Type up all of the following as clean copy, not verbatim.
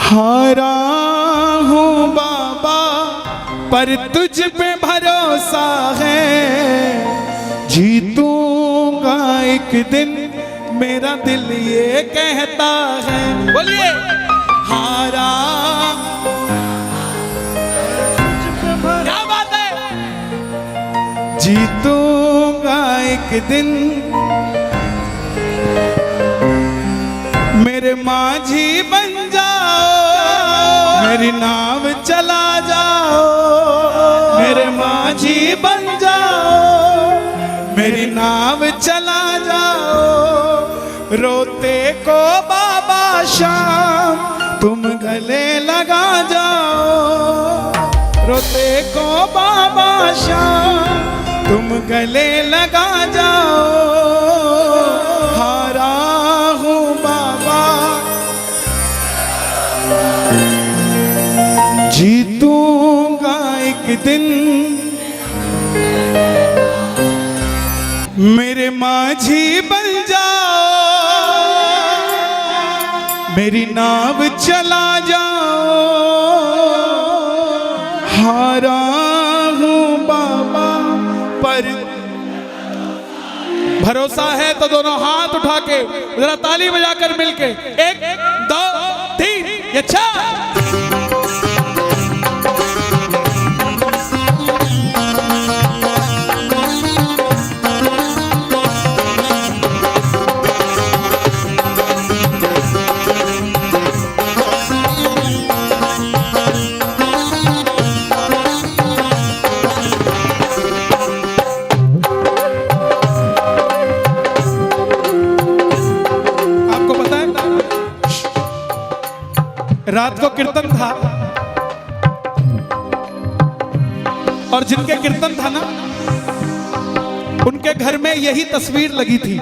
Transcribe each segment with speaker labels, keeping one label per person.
Speaker 1: हारा हूँ बाबा पर तुझ पे भरोसा है, जीतूंगा एक दिन मेरा दिल ये कहता है। बोलिए हारा, क्या बात है, जीतूंगा एक दिन मेरे माझी बन जाओ, मेरी नाव चला जाओ, मेरे माझी बन जाओ, मेरी नाव चला जाओ। रोते को बाबा शाम तुम गले लगा जाओ, रोते को बाबा शाम तुम गले लगा जाओ। हारा हूँ बाबा जीतूंगा एक दिन मेरे माझी बन जाओ, मेरी नाव चला जाओ। हारा हूँ बाबा पर भरोसा है तो दोनों हाथ उठा के जरा ताली बजाकर मिलके 1 2 3 ये 4। रात को कीर्तन था और जिनके कीर्तन था ना उनके घर में यही तस्वीर लगी थी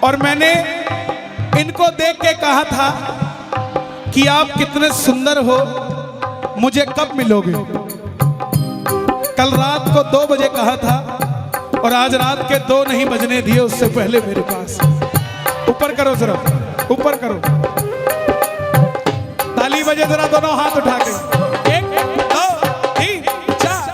Speaker 1: और मैंने इनको देख के कहा था कि आप कितने सुंदर हो, मुझे कब मिलोगे। कल रात को 2 बजे कहा था और आज रात के 2 नहीं बजने दिए उससे पहले मेरे पास। ऊपर करो जरा, ऊपर करो, ताली बजे जरा दोनों हाथ उठा के 1 2 3 4।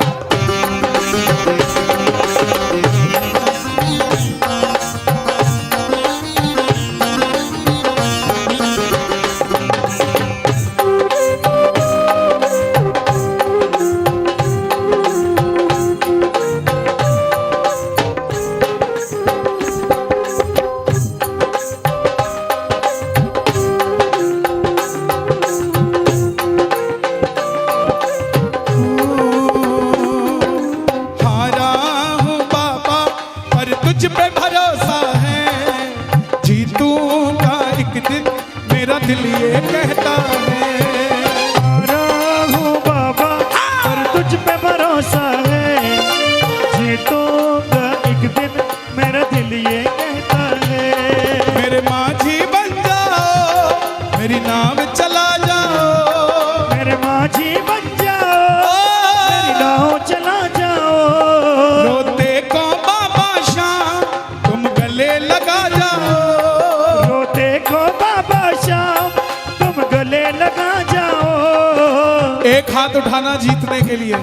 Speaker 1: तुझ पे भरोसा है, जीतूंगा एक दिन मेरा दिल ये कहता है।
Speaker 2: हारा हूँ बाबा पर तुझ पे भरोसा है, जीतूंगा एक दिन मेरा दिल ये कहता है।
Speaker 1: मेरे माझी बन जाओ, मेरी नाव चला जाओ,
Speaker 2: मेरे माझी बन जाओ, मेरी नाव चला जाओ।
Speaker 1: रोते को बाबा शाम तुम गले लगा जाओ,
Speaker 2: रोते को बाबा शाम तुम गले लगा जाओ।
Speaker 1: एक हाथ उठाना जीतने के लिए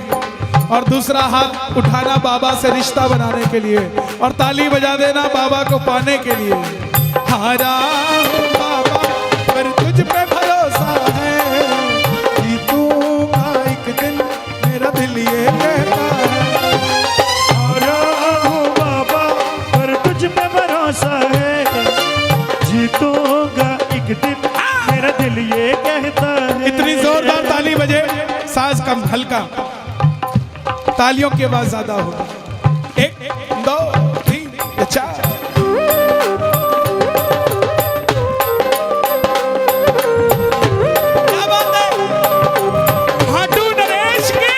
Speaker 1: और दूसरा हाथ उठाना बाबा से रिश्ता बनाने के लिए और ताली बजा देना बाबा को पाने के लिए। हारा हूँ बाबा पर तुझ पे भरोसा है, जीतूंगा एक दिन मेरा दिल ये कहता है।
Speaker 2: हारा हूँ बाबा पर तुझ पे भरोसा है, जीतूंगा एक दिन मेरा दिल ये कहता है।
Speaker 1: इतनी जोरदार ताली बजे, साज कम हल्का, तालियों की आवाज ज्यादा हो। 1 2 3 4। क्या बात है, भाटू नरेश की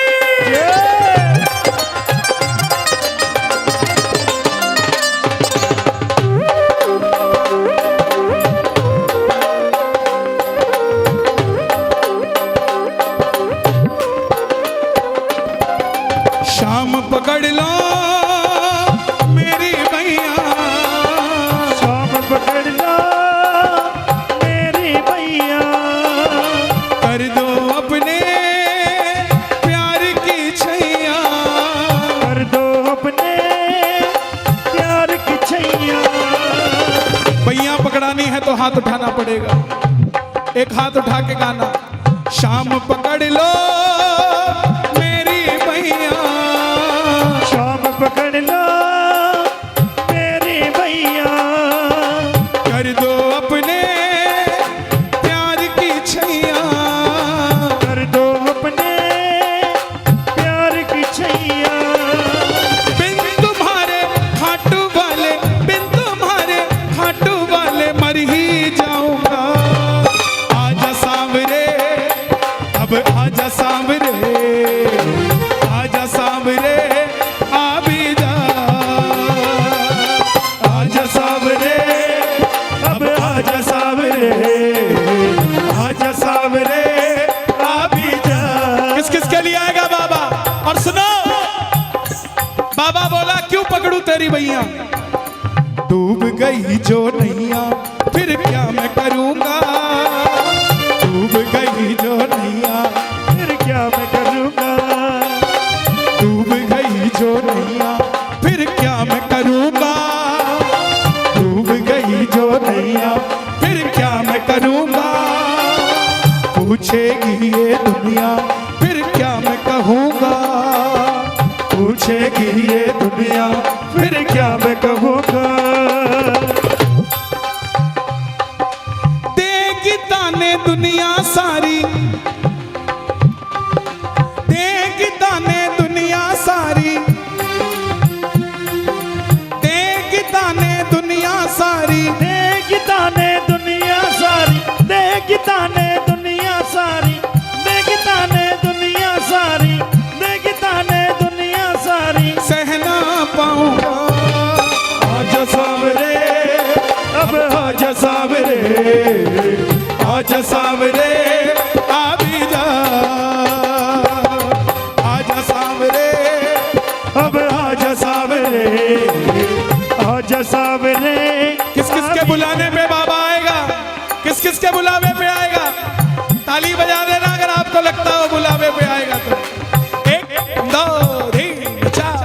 Speaker 1: शाम पकड़ लो हाथ उठाना पड़ेगा। एक हाथ उठा के गाना, शाम पकड़ लो मेरी मैया,
Speaker 2: शाम पकड़ लो मेरी मैया,
Speaker 1: कर दो अपने प्यार की छैया,
Speaker 2: कर दो अपने प्यार की छैया।
Speaker 1: बिन तुम्हारे खाटू वाले, बिन तुम्हारे खाटू वाले मर ही जाऊंगा। आजा सांवरे, अब आजा सांवरे, आजा सांवरे, आ भी जा। आजा सांवरे,
Speaker 2: अब आजा सावरे, आजा सावरे, आ भी जा।
Speaker 1: किस किस के लिए आएगा बाबा? और सुनो, बाबा बोला क्यों पकड़ू तेरी भैया, डूब गई जो नैया फिर क्या मैं करूंगा, डूब गई जो नैया,
Speaker 2: फिर क्या मैं करूँगा,
Speaker 1: डूब गई जो नैया फिर क्या मैं करूंगा, डूब गई जो नैया फिर क्या मैं करूंगा। पूछेगी ये दुनिया फिर क्या मैं कहूंगा, पूछेगी ये दुनिया
Speaker 2: फिर क्या मैं कहूँगा।
Speaker 1: देगी ताने दुनिया सारी, देगी ताने दुनिया सारी, देगी ताने दुनिया सारी,
Speaker 2: देगी ताने दुनिया सारी, देगी ताने दुनिया सारी, देगी ताने दुनिया सारी, देगी ताने दुनिया सारी।
Speaker 1: सहना पाऊंगा।
Speaker 2: आजा सावरे, अब आजा सावरे,
Speaker 1: आजा सांवरे, आ भी जा। आजा सांवरे,
Speaker 2: अब आजा सावरे, आजा सावरे।
Speaker 1: किस किस के बुलाने पे बाबा आएगा, किस किस के बुलावे पे आएगा? ताली बजा देना अगर आपको लगता हो बुलावे पे आएगा तो। एक दो तीन चार।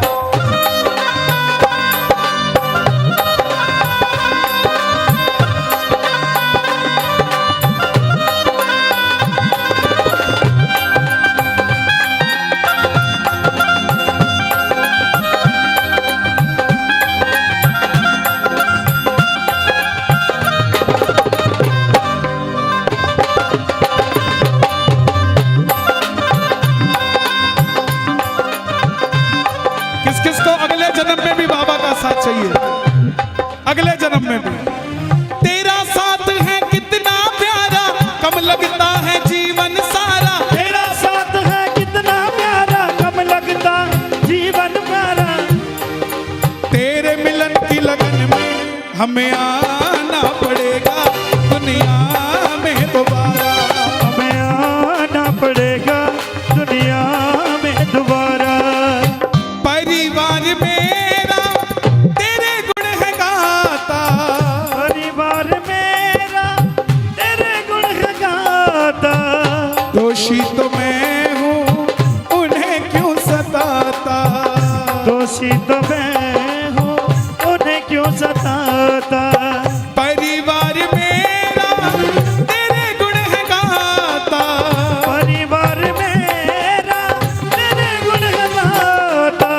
Speaker 1: किस किस को अगले जन्म में भी बाबा का साथ चाहिए? अगले जन्म में भी तेरा साथ है कितना प्यारा, कम लगता है जीवन सारा।
Speaker 2: तेरा साथ है कितना प्यारा, कम लगता जीवन प्यारा।
Speaker 1: तेरे मिलन की लगन में हमें आना पड़ेगा दुनिया में दोबारा,
Speaker 2: हमें आना पड़ेगा दुनिया में दोबारा।
Speaker 1: परिवार मेरा तेरे गुण है गाता,
Speaker 2: परिवार मेरा तेरे गुण है गाता।
Speaker 1: दोषी तो मैं हूँ उन्हें क्यों सताता,
Speaker 2: दोषी तो मैं हूँ उन्हें क्यों सताता।
Speaker 1: परिवार मेरा तेरे गुण है गाता,
Speaker 2: परिवार मेरा तेरे गुण है गाता।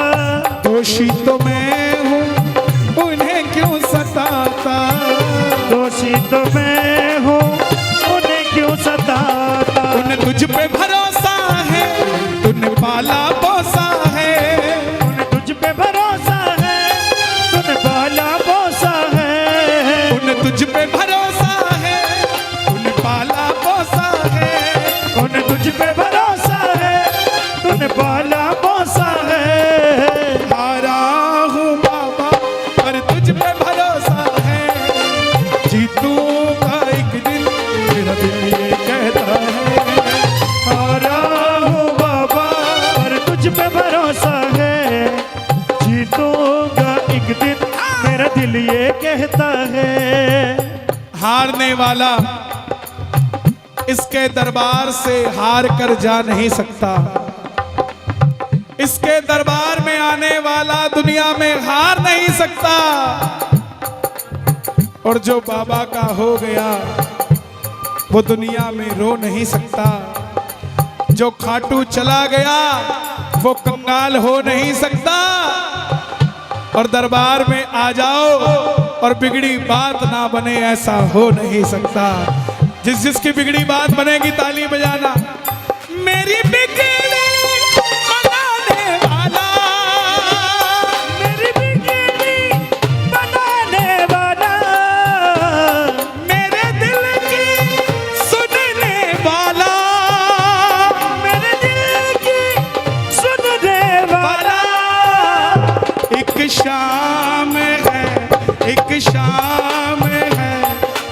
Speaker 1: दोषी तो मैं हूँ उन्हें क्यों सताता,
Speaker 2: दोषी तो मैं हूँ उन्हें क्यों सताता।
Speaker 1: उन्हें तुझ पे भरोसा है, तूने पाला पोसा है,
Speaker 2: उन्हें तुझ पे भरोसा है, तूने पाला पोसा है।
Speaker 1: उन्हें तुझ पे भरोसा है, तूने पाला पोसा है,
Speaker 2: उन्हें तुझ पे भरोसा है, तूने पाला पोसा है।
Speaker 1: हारा हूँ बाबा पर तुझ पे भरोसा है, जीतूंगा एक दिन मेरा दिल ये कहता है।
Speaker 2: हारा हूँ बाबा पर तुझ पे भरोसा है, जीतूंगा एक दिन मेरा दिल ये कहता है।
Speaker 1: हारने वाला इसके दरबार से हार कर जा नहीं सकता, इसके दरबार में आने वाला दुनिया में हार नहीं सकता। और जो बाबा का हो गया वो दुनिया में रो नहीं सकता। जो खाटू चला गया वो कंगाल हो नहीं सकता। और दरबार में आ जाओ और बिगड़ी बात ना बने, ऐसा हो नहीं सकता। जिसकी बिगड़ी बात बनेगी ताली बजाना। मेरी बिगड़ी बनाने वाला,
Speaker 2: मेरी बिगड़ी बनाने वाला,
Speaker 1: मेरे दिल की सुनने वाला,
Speaker 2: मेरे दिल की सुनने वाला।
Speaker 1: एक शाम है, एक शाम है,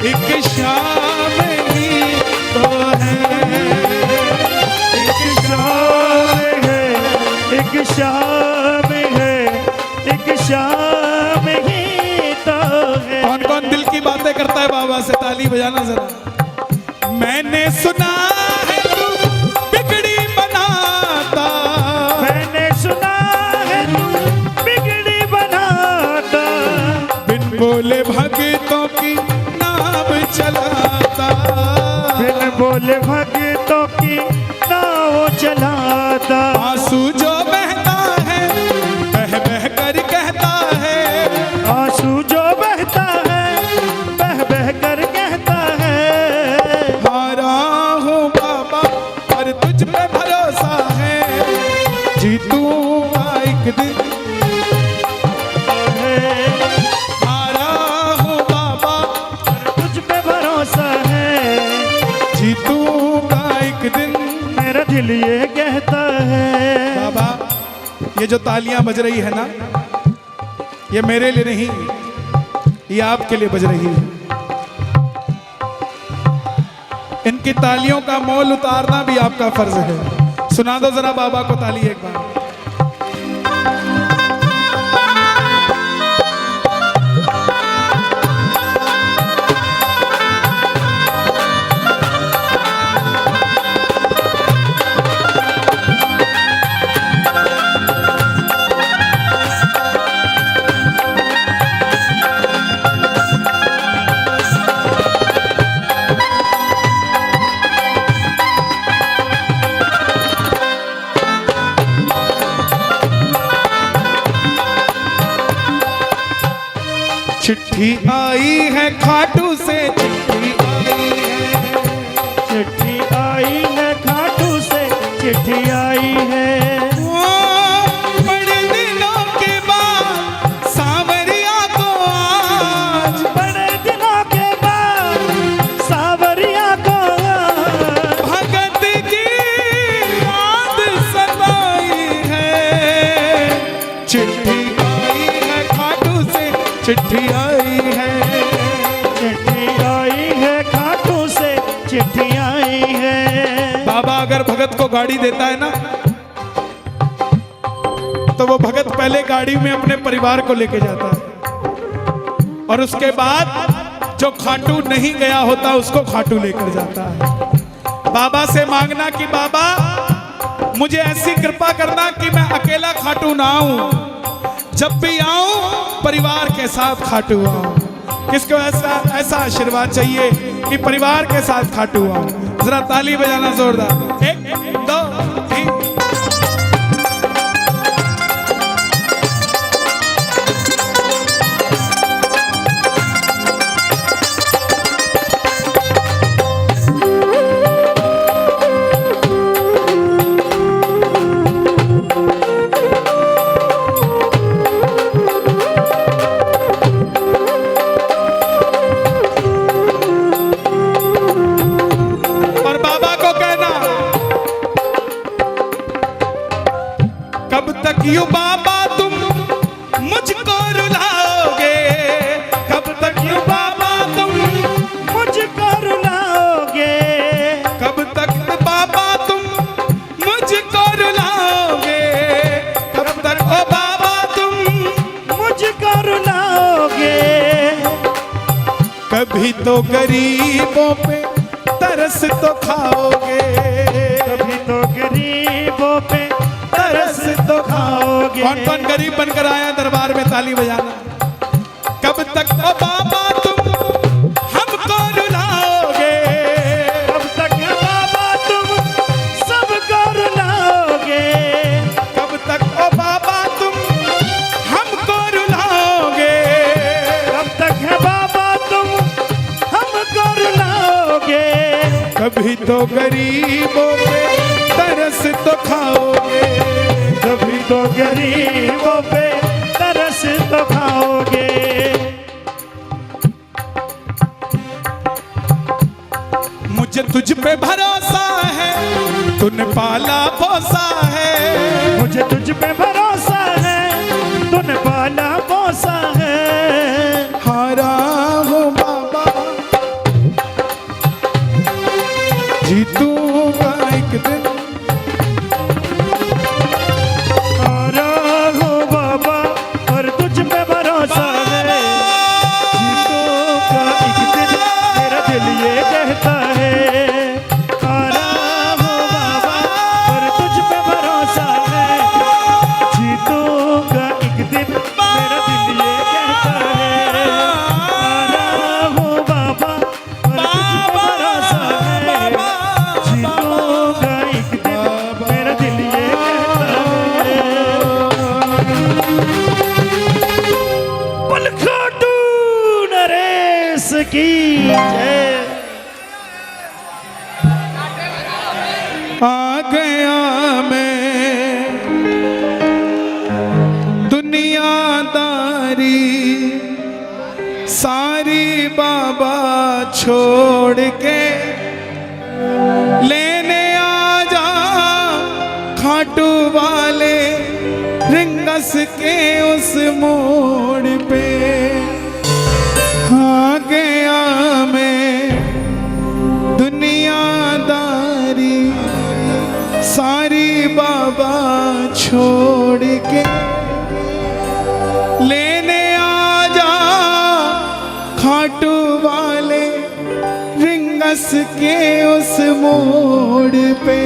Speaker 1: एक शाम ही तो है।
Speaker 2: एक शाम है, एक शाम है, एक शाम ही तो है।
Speaker 1: कौन कौन दिल की बातें करता है बाबा से? ताली बजाना जरा। मैंने सुना है तू बिगड़ी बनाता,
Speaker 2: मैंने सुना है तू बिगड़ी बनाता,
Speaker 1: बिन बोले भगतों की नाव चलाता,
Speaker 2: बिन बोले भगतों की नाव चलाता।
Speaker 1: आंसू जो बहता है बह बह कर कहता है,
Speaker 2: आंसू जो बहता है बह बह कर कहता है।
Speaker 1: हारा हूँ बाबा पर तुझ पे भरोसा है, जीतूंगा एक दिन। हारा हूँ बाबा
Speaker 2: तुझ पे भरोसा है,
Speaker 1: जीतूंगा एक दिन।
Speaker 2: मेरा दिल ये कहता है।
Speaker 1: बाबा ये जो तालियां बज रही है ना, ये मेरे लिए नहीं, ये आपके लिए बज रही है। इनकी तालियों का मोल उतारना भी आपका फर्ज है। सुना दो जरा बाबा को ताली एक बार। चिट्ठी आई है खाटू से, चिट्ठी आई है,
Speaker 2: चिट्ठी आई है खाटू से, चिट्ठी आई है।
Speaker 1: ओ, बड़े दिनों के बाद सांवरिया को आज,
Speaker 2: बड़े दिनों के बाद सांवरिया को
Speaker 1: भगत की याद सताई है। चिट्ठी आई है खाटू से, चिट्ठी आई है,
Speaker 2: चिट्ठी आई है खाटू से, चिट्ठी आई है।
Speaker 1: बाबा अगर भगत को गाड़ी देता है ना, तो वो भगत पहले गाड़ी में अपने परिवार को लेके जाता है और उसके बाद जो खाटू नहीं गया होता उसको खाटू लेकर जाता है। बाबा से मांगना कि बाबा मुझे ऐसी कृपा करना कि मैं अकेला खाटू ना आऊं, जब भी आऊं परिवार के साथ खाटू आऊं। किसको ऐसा आशीर्वाद चाहिए कि परिवार के साथ खाटू आऊं? जरा ताली बजाना जोरदार। एक दो तीन। यू बाबा तुम मुझको रुलाओगे, कब तक यू बाबा तुम
Speaker 2: मुझको रुलाओगे,
Speaker 1: कब तक बाबा तुम मुझको रुलाओगे, कब तक ओ बाबा तुम
Speaker 2: मुझको रुलाओगे।
Speaker 1: कभी तो गरीबों पे तरस तो खाओगे,
Speaker 2: कभी तो गरीबों पे तरस तो खाओगे।
Speaker 1: कौन कौन गरीब बनकर आया दरबार में? ताली बजाना। कब तक ओ बाबा तुम कभी तो गरीबों पे तरस तो खाओगे,
Speaker 2: कभी तो गरीबों पे तरस तो खाओगे।
Speaker 1: मुझे तुझ पे भरोसा है, तूने पाला पोसा है।
Speaker 2: मुझे तुझ पे भरोसा है, तूने पाला पोसा है।
Speaker 1: हारा हो बाबा, जीतूंगा एक दिन।
Speaker 2: हारा हो बाबा और तुझ पे भरोसा है, जीतूंगा एक दिन, मेरा दिल ये कहता है। हारा हो बाबा और तुझ पे भरोसा है, जीतूंगा एक दिन, मेरा दिल ये कहता है। हारा हो बाबा और तुझ पे भरोसा है, जीतूंगा एक दिन, मेरा दिल ये कहता है। पलखाटू नरेश की जय।
Speaker 1: आ गया मैं दुनियादारी सारी बाबा छोड़ के, लेने आ जा खाटू वाले रिंगस के उस मोड़ पे। आ गया मैं दुनियादारी सारी बाबा छोड़ के, लेने आ जा खाटू वाले रिंगस के उस मोड़ पे।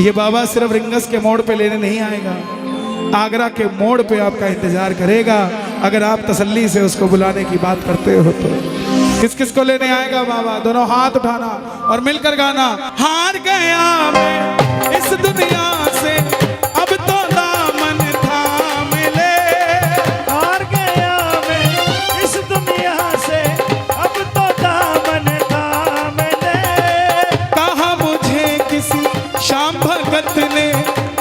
Speaker 1: ये बाबा सिर्फ रिंगस के मोड़ पे लेने नहीं आएगा, आगरा के मोड़ पे आपका इंतजार करेगा। अगर आप तसल्ली से उसको बुलाने की बात करते हो तो किस किस को लेने आएगा बाबा? दोनों हाथ उठाना और मिलकर गाना। हार गया मैं इस दुनिया से, अब तो दामन थाम ले।
Speaker 2: हार गया मैं इस दुनिया से, अब तो दामन थाम ले।
Speaker 1: कहा मुझे किसी शाम भगत ने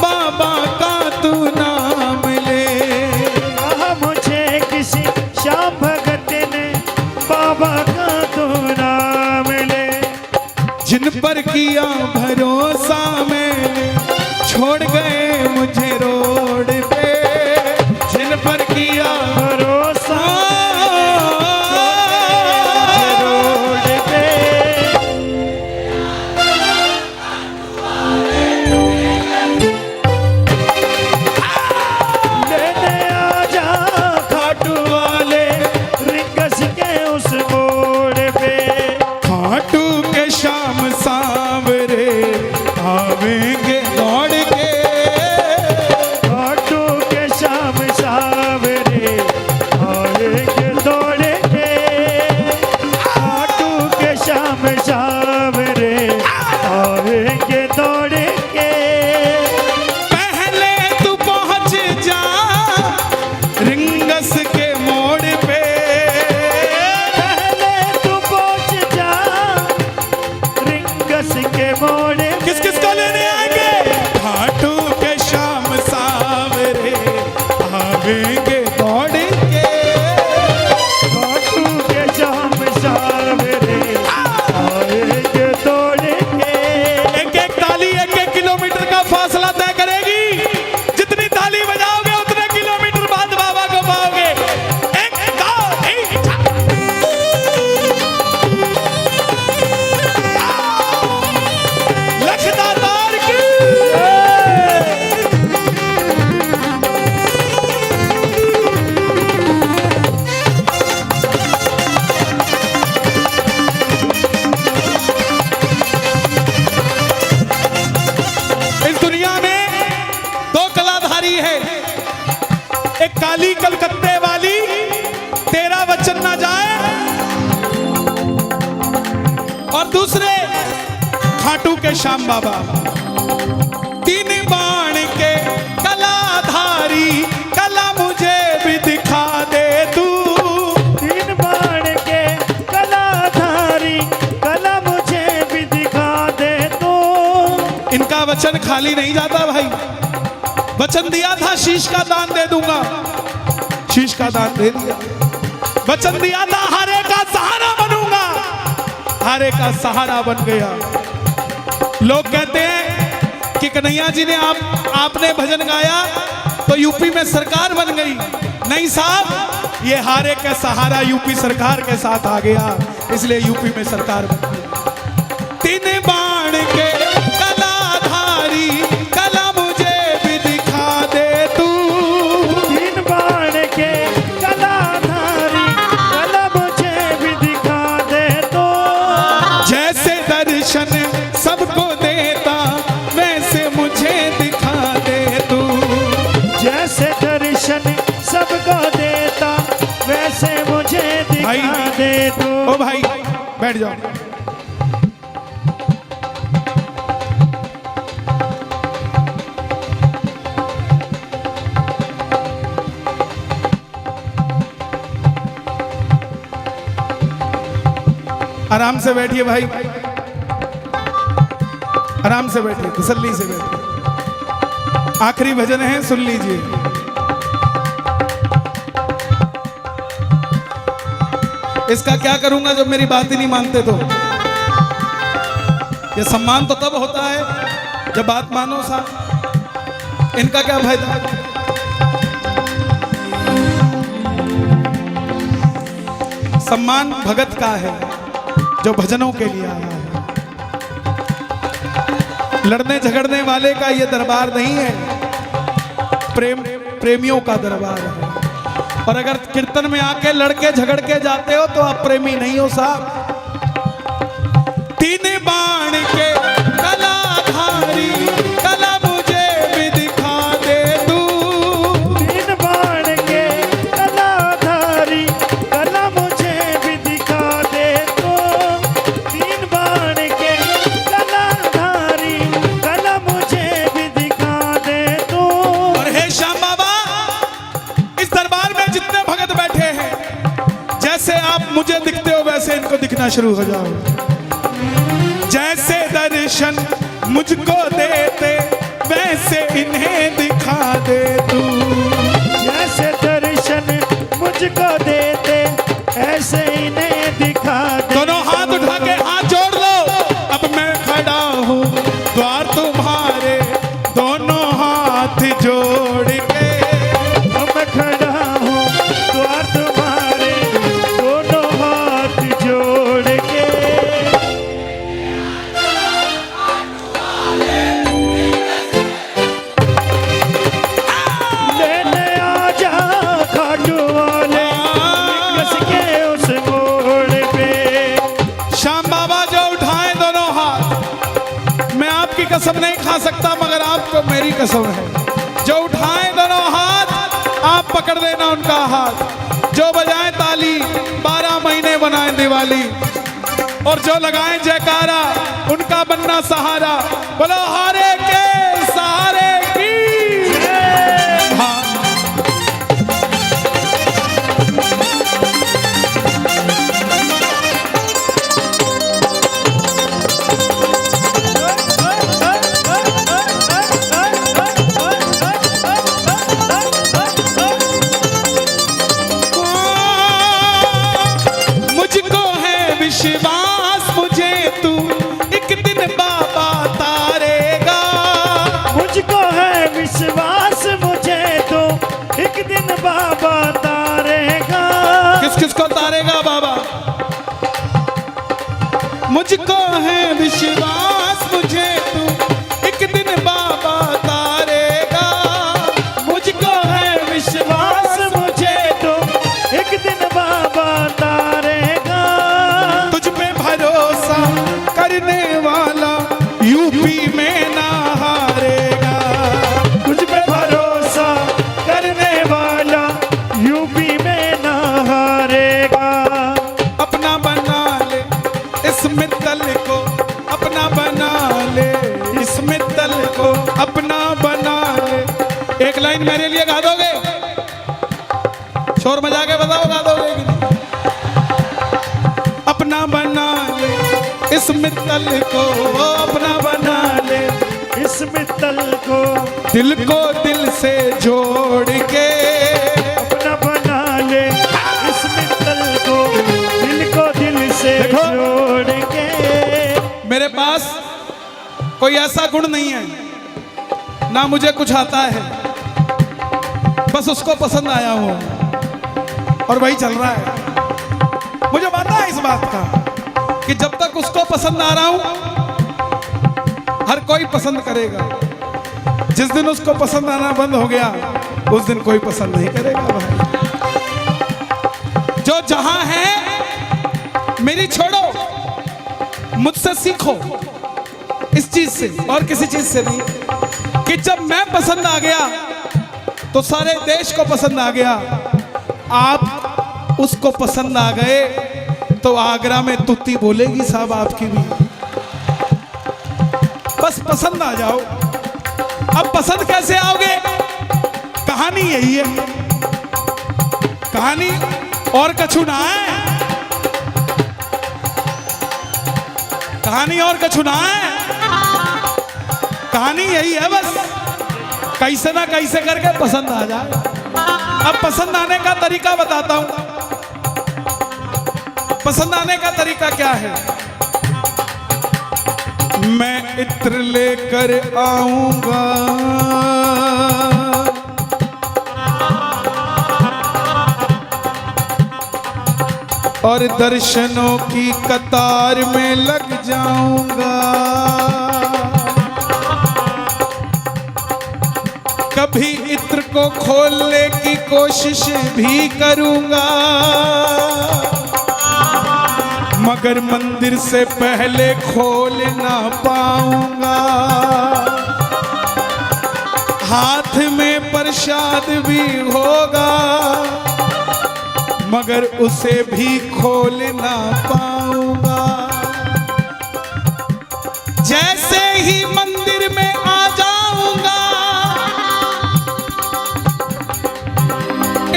Speaker 1: बाबा का तू नाम ले।
Speaker 2: कहा मुझे किसी श्याम भगत ने बाबा का तो नाम ले।
Speaker 1: जिन पर किया भरोसा मैंने, छोड़ गए मुझे रोड पे। जिन पर किया
Speaker 2: भरोसा रोड पे। लेने आ जा खाटू वाले रिंगस के उस मोड़ पे।
Speaker 1: खाटू के शाम सांवरे आवेंगे दौड़ के।
Speaker 2: खाटू के शाम सावरे आएंगे दौड़ के। खाटू के शाम सावरे आएंगे दौड़ के।
Speaker 1: पहले तू पहुंच जा रिंगस के मोड़ पे।
Speaker 2: पहले तू पहुंच जा रिंगस के मोड़ पे।
Speaker 1: किस किस को लेने आएंगे? खाटू के शाम सांवरे आवेंगे दौड़ के।
Speaker 2: खाटू के शाम सावरे आएंगे दौड़ के।
Speaker 1: एक एक ताली एक एक किलोमीटर का फासला तय करेगी। जितनी ताली बजाओगे उतने किलोमीटर बाद बाबा को पाओगे। एक दो लखदातार की। इस दुनिया में दो कलाधारी है, एक काली कलकत्ते वाली तेरा वचन ना जाए, और दूसरे खाटू के श्याम बाबा। तीन बाण के कलाधारी कला मुझे भी दिखा दे तू।
Speaker 2: तीन बाण के कलाधारी
Speaker 1: वचन खाली नहीं जाता भाई। वचन दिया था शीश का दान दे दूंगा, शीश का दान दे दिया। वचन दिया था हारे का सहारा बनूंगा, हारे का सहारा बन गया। लोग कहते हैं कि कन्हैया जी ने आपने भजन गाया तो यूपी में सरकार बन गई। नहीं साहब, ये हारे का सहारा यूपी सरकार के साथ आ गया, इसलिए यूपी में सरकार बन गई। तीन बाण के कलाधारी कला मुझे भी दिखा दे तू।
Speaker 2: तीन बाण के कलाधारी कला मुझे भी दिखा दे तू।
Speaker 1: जैसे दर्शन सबको देता वैसे मुझे दिखा दे तू।
Speaker 2: जैसे दर्शन सबको देता वैसे मुझे दिखा दे तू।
Speaker 1: ओ भाई बैठ जाओ। आराम से बैठिए भाई, आराम से बैठिए, तसल्ली से बैठिए। आखिरी भजन है, सुन लीजिए। इसका क्या करूंगा जब मेरी बात ही नहीं मानते तो? ये सम्मान तो तब होता है जब बात मानो साहब। इनका क्या फायदा? सम्मान भगत का है जो भजनों के लिए आया है। लड़ने झगड़ने वाले का ये दरबार नहीं है, प्रेमियों का दरबार है। और अगर कीर्तन में आके लड़के झगड़ के जाते हो तो आप प्रेमी नहीं हो साहब। तीन बाण के कलाधारी कला मुझे भी दिखा दे तू।
Speaker 2: तीन बाण के कलाधारी कला मुझे भी दिखा दे तू। तीन बाण के कलाधारी कला मुझे भी दिखा दे तू।
Speaker 1: और हे श्याम बाबा, इस दरबार में जितने भगत बैठे हैं, जैसे आप मुझे दिखते हो वैसे इनको दिखना शुरू हो जाओ। जैसे दर्शन मुझको देते वैसे इन्हें दिखा दे तू।
Speaker 2: जैसे दर्शन मुझको देते ऐसे इन्हें दिखा दे।
Speaker 1: दोनों हाथ उठा के हाथ जोड़ लो। अब मैं खड़ा हूँ द्वार तुम्हारे, दोनों हाथ जोड़ के।
Speaker 2: अब मैं खड़ा हूँ द्वार तुम्हारे, दोनों हाथ जोड़ के। लेने आजा खाटू वाले कस के उस मोड़ पे।
Speaker 1: श्याम बाबा जो उठाए दोनों हाथ, मैं आपकी कसम नहीं खा सकता मगर आपको मेरी कसम है, जो उठाए दोनों हाथ आप पकड़ लेना उनका हाथ। जो बजाए ताली 12 महीने बनाए दिवाली, और जो लगाए जयकारा उनका बनना सहारा। बोलो हारे के सहारे की। हाँ। मुझको है विश्वास मुझे तू एक दिन बाबा तारेगा।
Speaker 2: मुझको है विश्वास मुझे तो एक दिन बाबा तारेगा।
Speaker 1: किस किस को तारेगा बाबा? मुझको है विश्वास मुझे तू एक दिन बाबा तारेगा। मुझको है विश्वास
Speaker 2: मुझे तो एक दिन बाबा तारेगा।
Speaker 1: तुझ पे भरोसा करने वाला यूपी में ना हारेगा।
Speaker 2: तुझ पे भरोसा करने वाला यूपी में ना हारेगा।
Speaker 1: अपना बना ले इस मित्तल को, अपना बना ले इस मित्तल को, अपना बना ले। एक लाइन मेरे लिए गा दोगे? शोर मजा के बताओ, गा दोगे कि नहीं? अपना बना ले इस मित्तल को, अपना बना ले
Speaker 2: इस मित्तल को
Speaker 1: दिल को दिल से जोड़ के
Speaker 2: अपना बना ले, इस मित्तल को दिल को दिल से
Speaker 1: देखो।
Speaker 2: जोड़ के।
Speaker 1: मेरे पास कोई ऐसा गुण नहीं है, ना मुझे कुछ आता है, बस उसको पसंद आया हूं और वही चल रहा है। मुझे पता है इस बात का कि जब तक उसको पसंद आ रहा हूं हर कोई पसंद करेगा। जिस दिन उसको पसंद आना बंद हो गया उस दिन कोई पसंद नहीं करेगा भाई। जो जहां है मेरी छोड़ो, मुझसे सीखो इस चीज से और किसी चीज से नहीं, कि जब मैं पसंद आ गया तो सारे देश को पसंद आ गया। आप उसको पसंद आ गए तो आगरा में तुत्ती बोलेगी साहब आपकी भी। बस पसंद आ जाओ। अब पसंद कैसे आओगे? कहानी यही है, कहानी और कछु ना है, कहानी और कछु ना है, कहानी यही है बस, कैसे ना कैसे करके पसंद आ जाए। अब पसंद आने का तरीका बताता हूं। पसंद आने का तरीका क्या है? मैं इत्र लेकर आऊंगा, और दर्शनों की कतार में लग जाऊंगा। कभी इत्र को खोलने की कोशिश भी करूंगा, मगर मंदिर से पहले खोल ना पाऊंगा। हाथ में प्रसाद भी होगा, मगर उसे भी खोल ना पाऊंगा। जैसे ही मंदिर में आ जाऊंगा,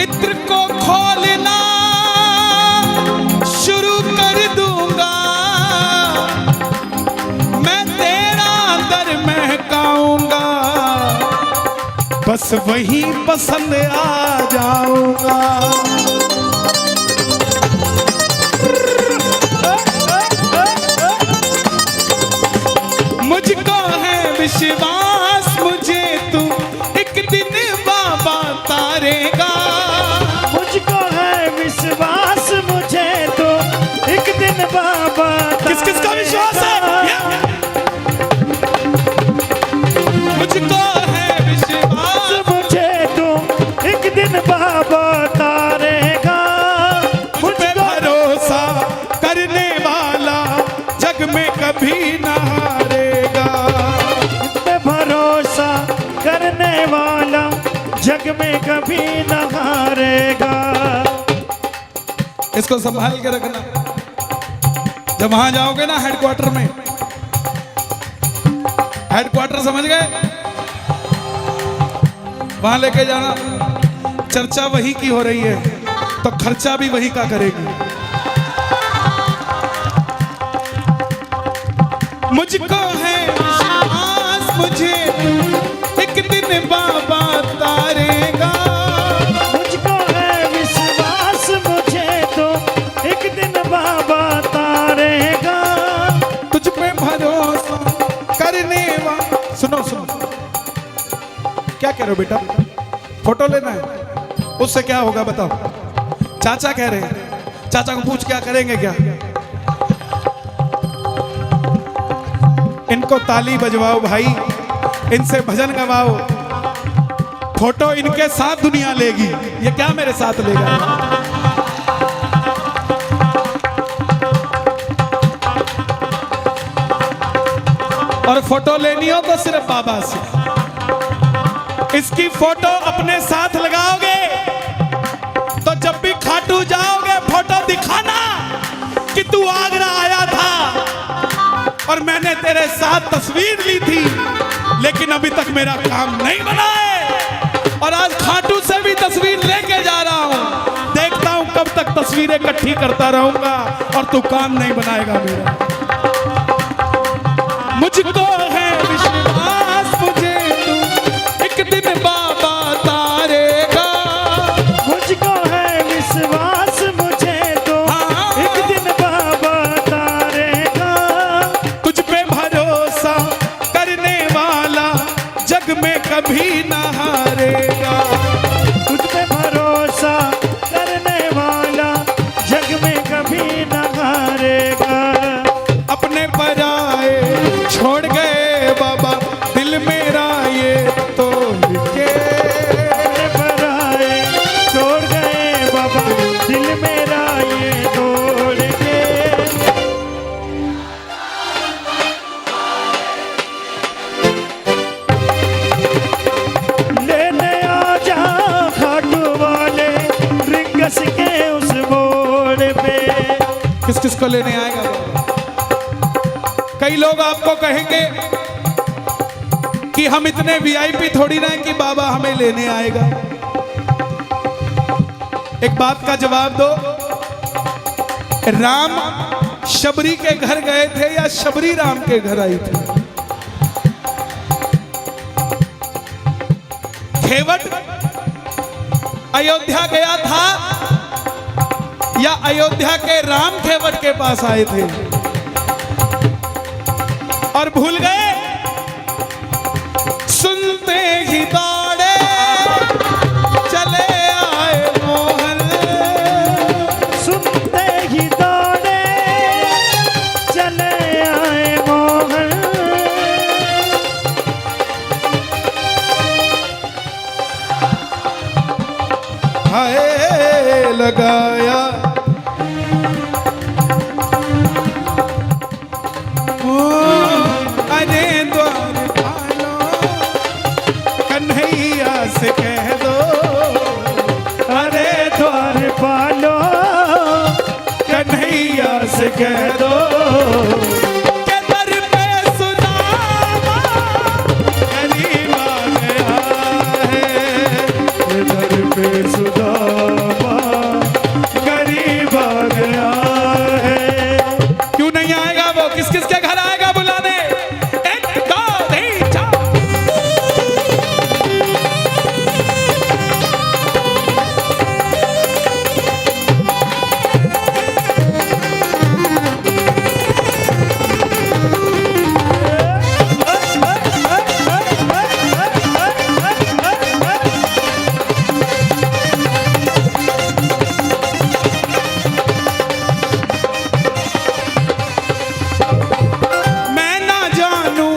Speaker 1: इत्र को खोलना शुरू कर दूंगा। मैं तेरा अंदर महकाऊंगा, बस वही पसंद आ जाऊंगा। मुझको है विश्वास, मुझे तू एक दिन बाबा तारेगा।
Speaker 2: मुझको है विश्वास, मुझे तो एक दिन बाबा
Speaker 1: किस किस का विश्वास है? मुझको है विश्वास,
Speaker 2: मुझे तो एक दिन बाबा तारेगा।
Speaker 1: मुझ पे भरोसा करने वाला जग में कभी न हारेगा।
Speaker 2: मुझ पे भरोसा करने वाला जग में कभी न हारेगा।
Speaker 1: इसको संभाल के रखना। जब वहां जाओगे ना हेडक्वार्टर में, हेडक्वार्टर समझ गए, वहां लेके जाना। चर्चा वही की हो रही है तो खर्चा भी वही का करेगी। मुझको है विश्वास, मुझे एक दिन बाबा तारेगा।
Speaker 2: मुझको है विश्वास, मुझे तो एक दिन बाबा तारेगा।
Speaker 1: तुझ पे भरोसा करने वाला। सुनो सुनो, क्या कह रहे हो बेटा? फोटो लेना है, उससे क्या होगा बताओ? चाचा कह रहे हैं, चाचा को पूछ क्या करेंगे क्या? इनको ताली बजवाओ भाई, इनसे भजन गवाओ। फोटो इनके साथ दुनिया लेगी, ये क्या मेरे साथ लेगा? और फोटो लेनी हो तो सिर्फ बाबा से। इसकी फोटो अपने साथ लगाओगे तो जब भी खाटू जाओगे फोटो दिखाना कि तू आगरा आया था और मैंने तेरे साथ तस्वीर ली थी, लेकिन अभी तक मेरा काम नहीं बना है। और आज खाटू से भी तस्वीर लेके जा रहा हूं। देखता हूं कब तक तस्वीरें इकट्ठी करता रहूंगा और तू काम नहीं बनाएगा मेरा। मुझको है विश्वास, कभी न हारेगा।
Speaker 2: तुझ पे भरोसा करने वाला जग में कभी न हारेगा।
Speaker 1: अपने पराए छोड़ गए बाबा, दिल मेरा ये तोड़ के।
Speaker 2: अपने पराए छोड़ गए बाबा, दिल मेरा ये तोड़ के। लेने आ जा खाटू वाले रिंगस के उस मोड़ पे।
Speaker 1: किस किस को लेने आएगा बाबा? कई लोग आपको कहेंगे कि हम इतने वीआईपी थोड़ी ना है कि बाबा हमें लेने आएगा। एक बात का जवाब दो, राम शबरी के घर गए थे या शबरी राम के घर आई थी? खेवट अयोध्या गया था या अयोध्या के राम खेवट के पास आए थे? और भूल गए, सुनते ही दौड़े चले आए मोहन।
Speaker 2: सुनते ही दौड़े चले आए मोहन।
Speaker 1: हाय लगाया अरे द्वार पालो, कन्हैया से कह दो।
Speaker 2: अरे द्वार पालो कन्हैया से कह दो।
Speaker 1: के दर पे सुदामा करीब आ गया है।
Speaker 2: दर पे सुदामा करीब आ गया है।
Speaker 1: क्यों नहीं आएगा वो? किस किस के घर आएगा बुलाने? एक दो तीन चार। मैं ना जानू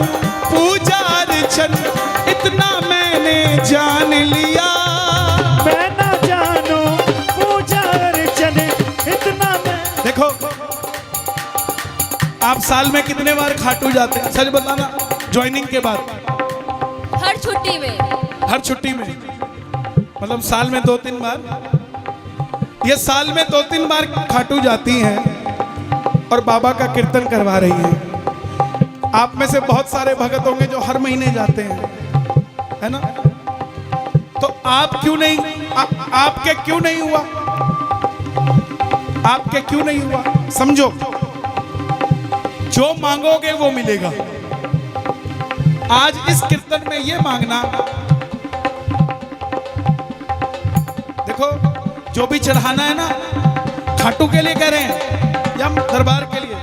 Speaker 1: पूजा अर्चन, इतना मैंने जान लिया।
Speaker 2: मैं ना जानू पूजा अर्चन, इतना मैं।
Speaker 1: देखो, आप साल में कितने बार खाटू जाते हैं? सच बताना, ज्वाइनिंग के बाद।
Speaker 3: हर छुट्टी में।
Speaker 1: हर छुट्टी में मतलब साल में 2-3 बार। ये साल में 2-3 बार खाटू जाती हैं और बाबा का कीर्तन करवा रही हैं। आप में से बहुत सारे भगत होंगे जो हर महीने जाते हैं, है ना? तो आप क्यों नहीं, आपके क्यों नहीं हुआ? आपके क्यों नहीं हुआ? समझो, जो मांगोगे वो मिलेगा। आज इस कीर्तन में ये मांगना, देखो जो भी चढ़ाना है ना, खाटू के लिए कह रहे हैं या दरबार के लिए,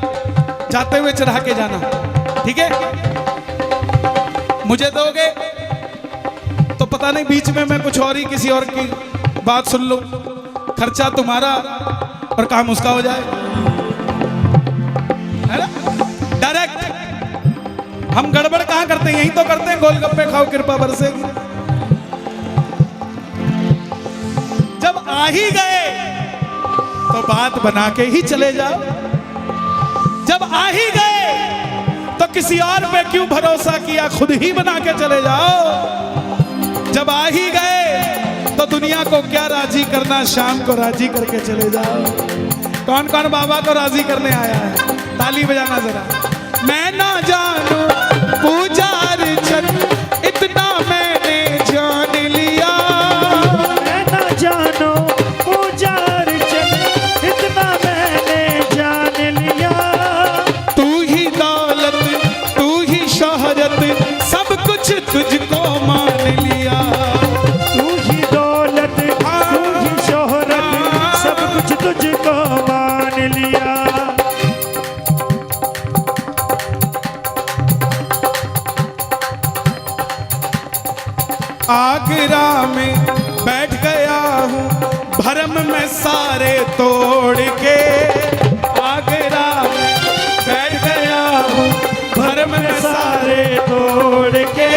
Speaker 1: जाते हुए चढ़ा के जाना, ठीक है? मुझे दोगे तो पता नहीं बीच में मैं कुछ और ही किसी और की बात सुन लूं, खर्चा तुम्हारा और काम उसका हो जाए, है ना? डायरेक्ट हम गड़बड़ कहां करते हैं? यही तो करते हैं, गोलगप्पे खाओ कृपा बरसेगी। जब आ ही गए तो बात बना के ही चले जाओ। जब आ ही गए तो किसी और पे क्यों भरोसा किया, खुद ही बना के चले जाओ। जब आ ही गए तो दुनिया को क्या राजी करना, शाम को राजी करके चले जाओ। कौन कौन बाबा को राजी करने आया है? ताली बजाना जरा। मैं ना जानू पूजा अर्चन, इतना मैंने जान लिया।
Speaker 2: मैं ना जानू पूजा अर्चन, इतना मैंने जान लिया।
Speaker 1: तू ही दौलत, तू ही शोहरत, सब कुछ तुझको मान लिया।
Speaker 2: तू ही दौलत, तू ही शोहरत, सब कुछ तुझको मान लिया।
Speaker 1: आगरा में बैठ गया हूँ भरम में सारे तोड़ के। आगरा में बैठ गया हूँ भरम में सारे
Speaker 2: तोड़ के